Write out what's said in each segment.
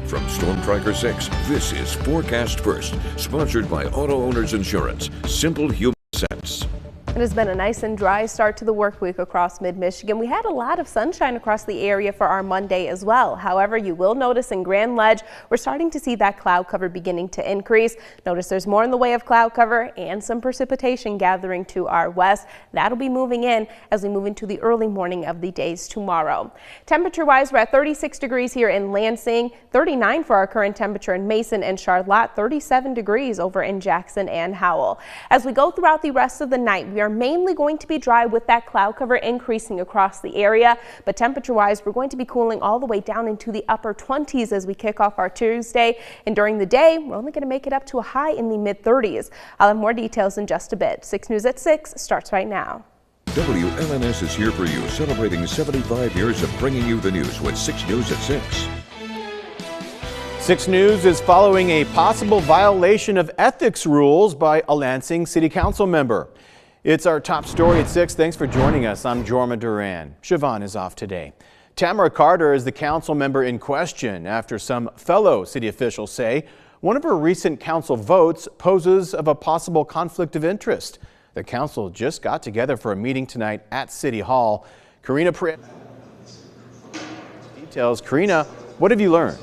From Storm Tracker 6, this is Forecast First, sponsored by Auto Owners Insurance. Simple human sense. It has been a nice and dry start to the work week across mid-Michigan. We had a lot of sunshine across the area for our Monday as well. However, you will notice in Grand Ledge, we're starting to see that cloud cover beginning to increase. Notice there's more in the way of cloud cover and some precipitation gathering to our west. That'll be moving in as we move into the early morning of the days tomorrow. Temperature-wise, we're at 36 degrees here in Lansing, 39 for our current temperature in Mason and Charlotte, 37 degrees over in Jackson and Howell. As we go throughout the rest of the night, we are mainly going to be dry with that cloud cover increasing across the area, but temperature-wise, we're going to be cooling all the way down into the upper 20s as we kick off our Tuesday, and during the day, we're only going to make it up to a high in the mid-30s. I'll have more details in just a bit. 6 News at 6 starts right now. WLNS is here for you, celebrating 75 years of bringing you the news with 6 News at 6. 6 News is following a possible violation of ethics rules by a Lansing City Council member. It's our top story at 6. Thanks for joining us. I'm Jorma Duran. Siobhan is off today. Tamara Carter is the council member in question after some fellow city officials say one of her recent council votes poses of a possible conflict of interest. The council just got together for a meeting tonight at City Hall. Karina details. Karina, what have you learned?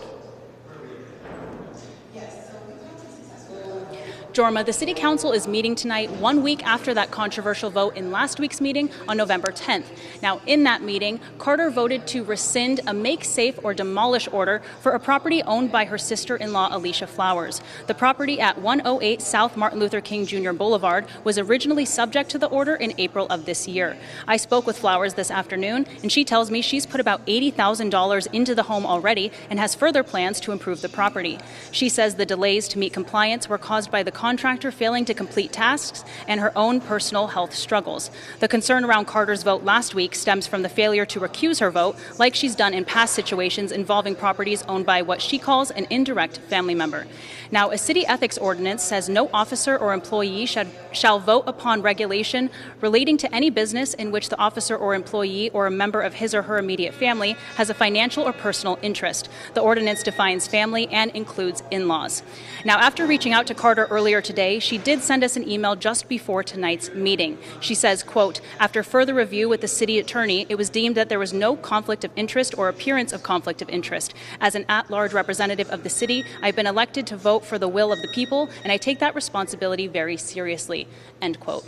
Jorma, the City Council is meeting tonight 1 week after that controversial vote in last week's meeting on November 10th. Now, in that meeting, Carter voted to rescind a make safe or demolish order for a property owned by her sister-in-law, Alicia Flowers. The property at 108 South Martin Luther King Jr. Boulevard was originally subject to the order in April of this year. I spoke with Flowers this afternoon, and she tells me she's put about $80,000 into the home already and has further plans to improve the property. She says the delays to meet compliance were caused by the contractor failing to complete tasks and her own personal health struggles. The concern around Carter's vote last week stems from the failure to recuse her vote, like she's done in past situations involving properties owned by what she calls an indirect family member. Now, a city ethics ordinance says no officer or employee shall vote upon regulation relating to any business in which the officer or employee or a member of his or her immediate family has a financial or personal interest. The ordinance defines family and includes in-laws. Now, after reaching out to Carter earlier today, she did send us an email just before tonight's meeting. She says, quote, after further review with the city attorney, it was deemed that there was no conflict of interest or appearance of conflict of interest. As an at-large representative of the city, I've been elected to vote for the will of the people, and I take that responsibility very seriously, end quote.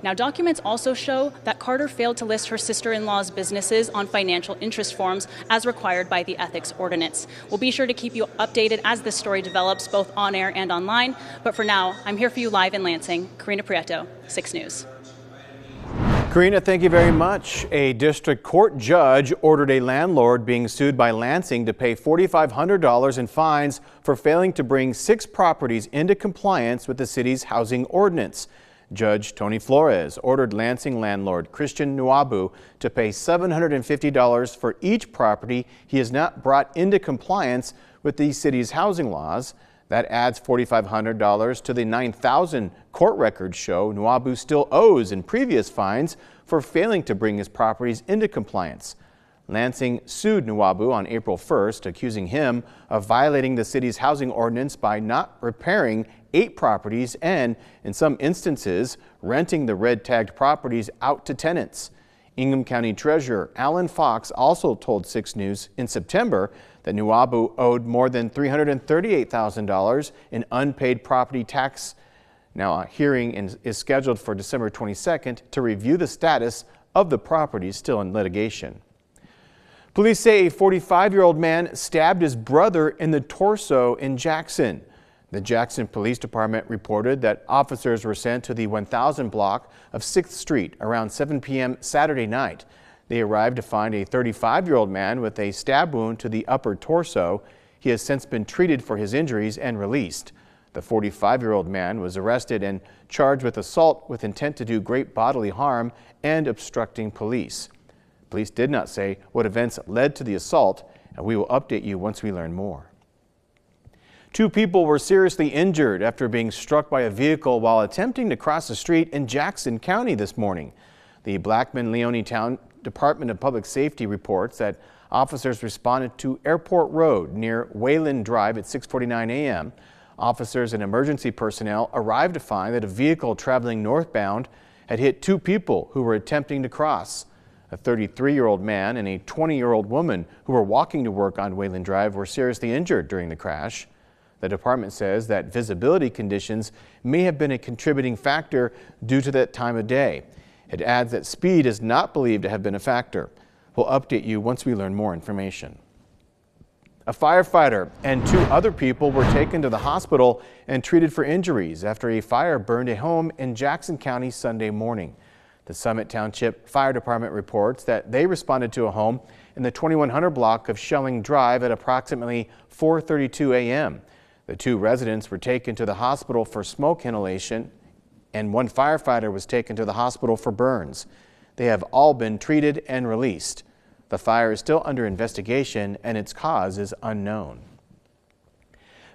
Now, documents also show that Carter failed to list her sister-in-law's businesses on financial interest forms as required by the ethics ordinance. We'll be sure to keep you updated as this story develops, both on air and online. But for now, I'm here for you live in Lansing. Karina Prieto, 6 News. Karina, thank you very much. A district court judge ordered a landlord being sued by Lansing to pay $4,500 in fines for failing to bring 6 properties into compliance with the city's housing ordinance. Judge Tony Flores ordered Lansing landlord Christian Nwabu to pay $750 for each property he has not brought into compliance with the city's housing laws. That adds $4,500 to the $9,000 court records show Nwabu still owes in previous fines for failing to bring his properties into compliance. Lansing sued Nwabu on April 1st, accusing him of violating the city's housing ordinance by not repairing 8 properties and, in some instances, renting the red-tagged properties out to tenants. Ingham County Treasurer Alan Fox also told 6 News in September that Nwabu owed more than $338,000 in unpaid property tax. Now, a hearing is scheduled for December 22nd to review the status of the properties still in litigation. Police say a 45-year-old man stabbed his brother in the torso in Jackson. The Jackson Police Department reported that officers were sent to the 1000 block of 6th Street around 7 p.m. Saturday night. They arrived to find a 35-year-old man with a stab wound to the upper torso. He has since been treated for his injuries and released. The 45-year-old man was arrested and charged with assault with intent to do great bodily harm and obstructing police. Police did not say what events led to the assault, and we will update you once we learn more. 2 people were seriously injured after being struck by a vehicle while attempting to cross the street in Jackson County this morning. The Blackman-Leone Town Department of Public Safety reports that Officers responded to Airport Road near Wayland Drive at 6:49 a.m. Officers and emergency personnel arrived to find that a vehicle traveling northbound had hit two people who were attempting to cross. A 33-year-old man and a 20-year-old woman who were walking to work on Wayland Drive were seriously injured during the crash. The department says that visibility conditions may have been a contributing factor due to that time of day. It adds that speed is not believed to have been a factor. We'll update you once we learn more information. A firefighter and two other people were taken to the hospital and treated for injuries after a fire burned a home in Jackson County Sunday morning. The Summit Township Fire Department reports that they responded to a home in the 2100 block of Shelling Drive at approximately 4:32 a.m. The two residents were taken to the hospital for smoke inhalation, and one firefighter was taken to the hospital for burns. They have all been treated and released. The fire is still under investigation and its cause is unknown.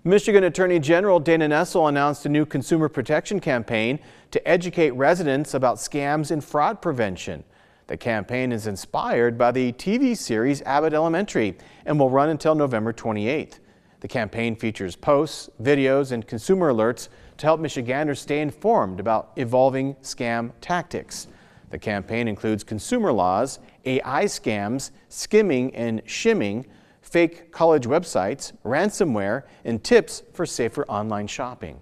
Michigan Attorney General Dana Nessel announced a new consumer protection campaign to educate residents about scams and fraud prevention. The campaign is inspired by the TV series Abbott Elementary and will run until November 28th. The campaign features posts, videos, and consumer alerts to help Michiganders stay informed about evolving scam tactics. The campaign includes consumer laws, AI scams, skimming and shimming, fake college websites, ransomware, and tips for safer online shopping.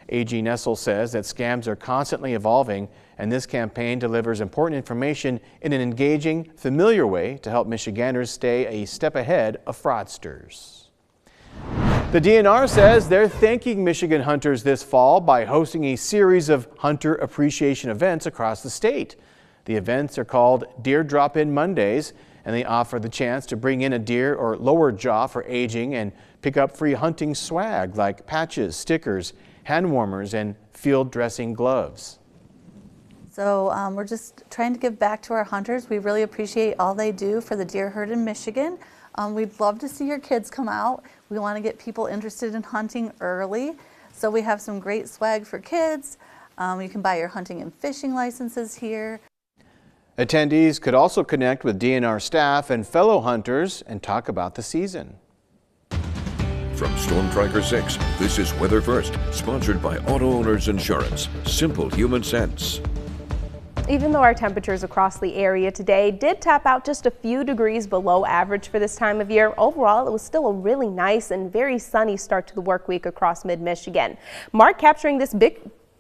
AG Nessel says that scams are constantly evolving, and this campaign delivers important information in an engaging, familiar way to help Michiganders stay a step ahead of fraudsters. The DNR says they're thanking Michigan hunters this fall by hosting a series of hunter appreciation events across the state. The events are called Deer Drop-In Mondays, and they offer the chance to bring in a deer or lower jaw for aging and pick up free hunting swag like patches, stickers, hand warmers, and field dressing gloves. So we're just trying to give back to our hunters. We really appreciate all they do for the deer herd in Michigan. We'd love to see your kids come out. We want to get people interested in hunting early. So we have some great swag for kids. You can buy your hunting and fishing licenses here. Attendees could also connect with DNR staff and fellow hunters and talk about the season. From Storm Tracker 6, this is Weather First, sponsored by Auto Owners Insurance. Simple human sense. Even though our temperatures across the area today did top out just a few degrees below average for this time of year, overall it was still a really nice and very sunny start to the work week across mid-Michigan. Mark capturing this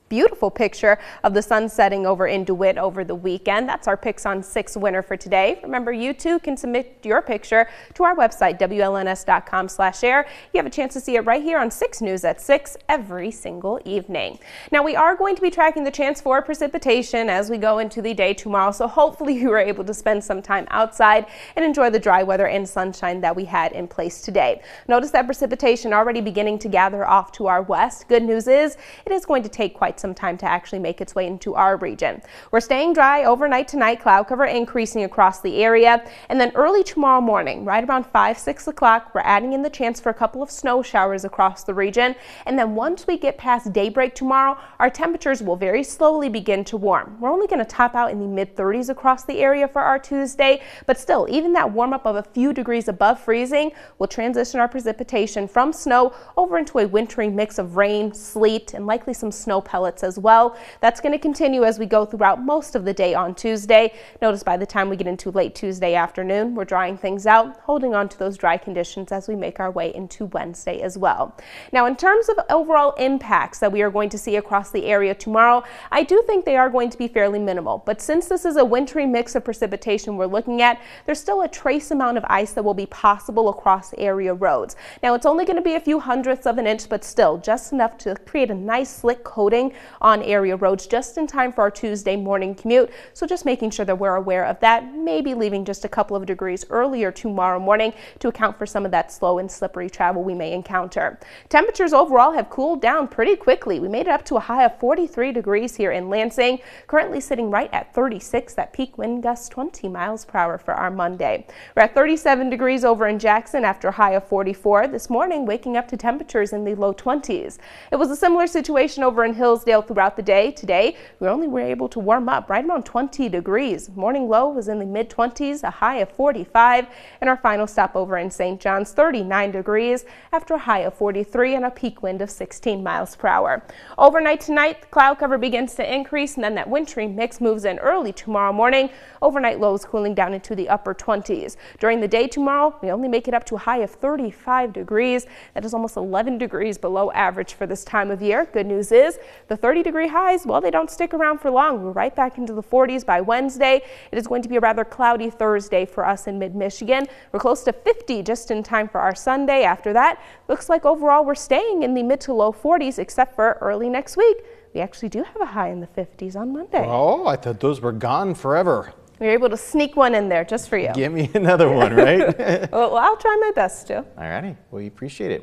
beautiful picture of the sun setting over in DeWitt over the weekend. That's our Picks on 6 winner for today. Remember, you too can submit your picture to our website, WLNS.com/share. You have a chance to see it right here on 6 News at 6 every single evening. Now, we are going to be tracking the chance for precipitation as we go into the day tomorrow, so hopefully you were able to spend some time outside and enjoy the dry weather and sunshine that we had in place today. Notice that precipitation already beginning to gather off to our west. Good news is it is going to take quite some time to actually make its way into our region. We're staying dry overnight tonight, cloud cover increasing across the area, and then early tomorrow morning, right around 5-6 o'clock, we're adding in the chance for a couple of snow showers across the region. And then once we get past daybreak tomorrow, our temperatures will very slowly begin to warm. We're only going to top out in the mid-30s across the area for our Tuesday, but still, even that warm up of a few degrees above freezing will transition our precipitation from snow over into a wintry mix of rain, sleet, and likely some snow pellets as well. That's going to continue as we go throughout most of the day on Tuesday. Notice by the time we get into late Tuesday afternoon, we're drying things out, holding on to those dry conditions as we make our way into Wednesday as well. Now, in terms of overall impacts that we are going to see across the area tomorrow, I do think they are going to be fairly minimal. But since this is a wintry mix of precipitation we're looking at, there's still a trace amount of ice that will be possible across area roads. Now, it's only going to be a few hundredths of an inch, but still just enough to create a nice slick coating on area roads just in time for our Tuesday morning commute. So just making sure that we're aware of that, maybe leaving just a couple of degrees earlier tomorrow morning to account for some of that slow and slippery travel we may encounter. Temperatures overall have cooled down pretty quickly. We made it up to a high of 43 degrees here in Lansing, currently sitting right at 36, that peak wind gust 20 miles per hour for our Monday. We're at 37 degrees over in Jackson after a high of 44 this morning, waking up to temperatures in the low 20s. It was a similar situation over in Hillsdale stale throughout the day. Today, we only were able to warm up right around 20 degrees. Morning low was in the mid-20s, a high of 45, and our final stopover in St. John's, 39 degrees after a high of 43 and a peak wind of 16 miles per hour. Overnight tonight, the cloud cover begins to increase, and then that wintry mix moves in early tomorrow morning. Overnight lows cooling down into the upper 20s. During the day tomorrow, we only make it up to a high of 35 degrees. That is almost 11 degrees below average for this time of year. Good news is the 30-degree highs, well, they don't stick around for long. We're right back into the 40s by Wednesday. It is going to be a rather cloudy Thursday for us in mid-Michigan. We're close to 50 just in time for our Sunday. After that, looks like overall we're staying in the mid to low 40s except for early next week. We actually do have a high in the 50s on Monday. Oh, I thought those were gone forever. We were able to sneak one in there just for you. Give me another one, right? Well, I'll try my best to. All righty. Well, we appreciate it.